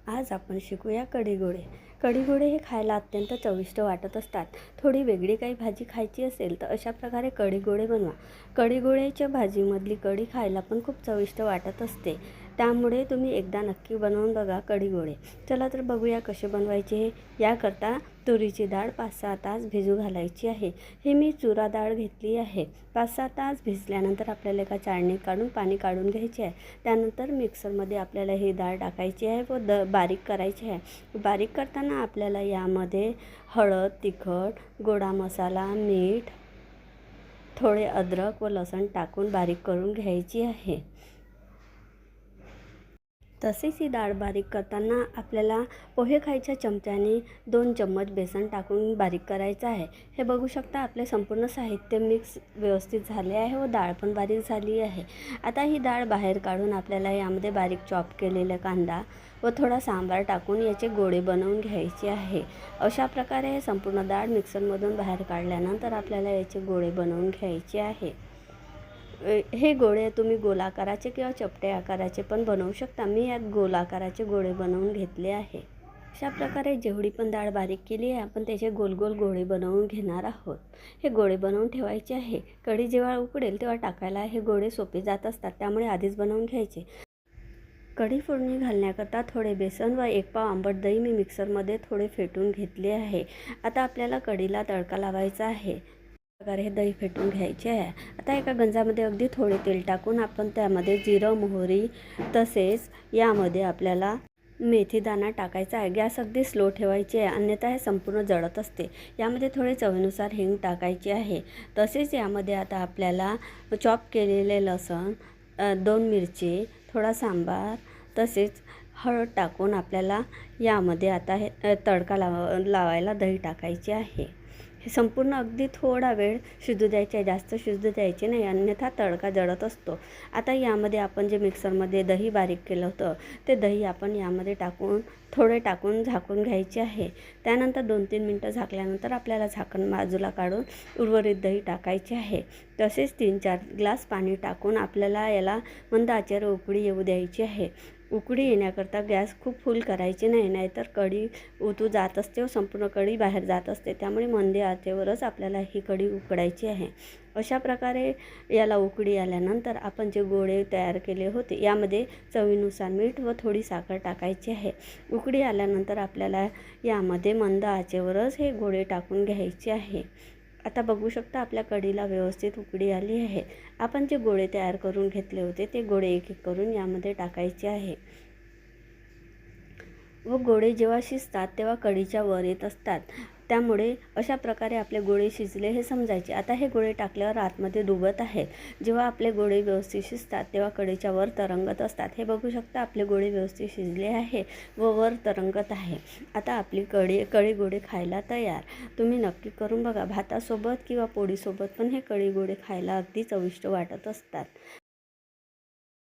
आज आपण शिकूया कढीगोळे. कढीगोळे हे खायला अत्यंत चविष्ट वाटत असतात. थोडी वेगळी काही भाजी खायची असेल तर अशा प्रकारे कढीगोळे बनवा. कढीगोळ्याच्या भाजीमधली कढी खायला पण खूप चविष्ट वाटत असते. त्यामुळे तुम्ही एकदा नक्की बनवून बघा कढीगोळे. चला तर बघूया कसे बनवायचे हे. याकरता तुरीची डाळ 5-6 तास भिजू घालायची आहे. हे मी चुरा डाळ घेतली आहे. 5-6 तास भिजल्यानंतर आपल्याला एका चाळणीत काढून पाणी काढून घ्यायचे आहे. त्यानंतर मिक्सरमध्ये आपल्याला ही डाळ टाकायची आहे व बारीक करायची आहे. बारीक करताना आपल्याला यामध्ये हळद, तिखट, गोडा मसाला, मीठ, थोडे अद्रक व लसूण टाकून बारीक करून घ्यायची आहे. तसेच ही डाळ बारीक करताना आपल्याला पोहे खायच्या चमच्याने 2 चम्मच बेसन टाकून बारीक करायचं आहे. हे बघू शकता आपले संपूर्ण साहित्य मिक्स व्यवस्थित झाले आहे व डाळ पण बारीक झाली आहे. आता ही डाळ बाहेर काढून आपल्याला यामध्ये बारीक चॉप केलेला कांदा व थोडा सांबार टाकून याचे गोळे बनवून घ्यायचे आहे. अशा प्रकारे हे संपूर्ण डाळ मिक्सरमधून बाहेर काढल्यानंतर आपल्याला याचे गोळे बनवून घ्यायचे आहे. हे गोळे तुम्ही गोलाकाराचे किंवा चपटे आकाराचे पण बनवू शकता. मी यात गोलाकाराचे गोळे बनवून घेतले आहे. अशा प्रकारे जेवढी पण डाळ बारीक केली आहे आपण त्याचे गोल गोल गोळे बनवून घेणार आहोत. हे गोळे बनवून ठेवायचे आहे. कढी जेव्हा उकळेल तेव्हा टाकायला हे गोळे सोपे जात असतात, त्यामुळे आधीच बनवून घ्यायचे. कढी फोडणी घालण्याकरता थोडे बेसन व 1 पाव आंबट दही मी मिक्सरमध्ये थोडे फेटून घेतले आहे. आता आपल्याला कढीला तडका लावायचा आहे. प्रकारे हे दही फेटून घ्यायचे आहे. आता एका गंजामध्ये अगदी थोडे तेल टाकून आपण त्यामध्ये जिरं, मोहरी तसेच यामध्ये आपल्याला मेथीदाणा टाकायचा आहे. गॅस अगदी स्लो ठेवायचे आहे, अन्यथा हे संपूर्ण जळत असते. यामध्ये थोडे चवीनुसार हिंग टाकायचे आहे. तसेच यामध्ये आता आपल्याला चॉप केलेले लसूण, 2 मिरची, थोडा सांबार तसेच हळद टाकून आपल्याला यामध्ये आता हे तडका लावायला दही टाकायचे आहे. हे संपूर्ण अगदी थोडा वेळ शिजू द्यायचे आहे, जास्त शिजू द्यायचे नाही, अन्यथा तडका जळत असतो. आता यामध्ये आपण जे मिक्सरमध्ये दही बारीक केलं होतं ते दही आपण यामध्ये टाकून झाकून घ्यायचे आहे. त्यानंतर 2-3 मिनटं झाकल्यानंतर आपल्याला झाकण बाजूला काढून उर्वरित दही टाकायचे आहे. तसेच 3-4 ग्लास पाणी टाकून आपल्याला याला मंद आचेवर उकळी येऊ द्यायची आहे. उकळी येण्याकरता गॅस खूप फुल करायची नाही, नाहीतर कढी उतू जात असते व संपूर्ण कढी बाहेर जात असते. त्यामुळे मंद आचेवरच आपल्याला ही कढी उकडायची आहे. अशा प्रकारे याला उकळी आल्यानंतर आपण जे गोळे तयार केले होते यामध्ये चवीनुसार मीठ व थोडी साखर टाकायची आहे. उकळी आल्यानंतर आपल्याला यामध्ये मंद आचेवरच हे गोळे टाकून घ्यायचे आहे. आता बघू शकता आपल्या कढीला व्यवस्थित उकळी आली आहे. आपण जे गोळे तयार करून घेतले होते ते गोळे एक एक करून यामध्ये टाकायचे आहे व गोळे जेव्हा शिजतात तेव्हा कढीच्या वर येत असतात. त्यामुळे अशा प्रकारे आपले गोळे शिजले हे समजायचे. आता हे गोळे टाकल्यावर आतमध्ये डुबत आहेत. जेव्हा आपले गोळे व्यवस्थित शिजतात तेव्हा कढीच्या वर तरंगत असतात. हे बघू शकता आपले गोळे व्यवस्थित शिजले आहे व वर तरंगत आहे. आता आपली कढीगोळे खायला तयार. तुम्ही नक्की करून बघा. भातासोबत किंवा पोळीसोबत पण हे कढीगोळे खायला अगदी चविष्ट वाटत असतात.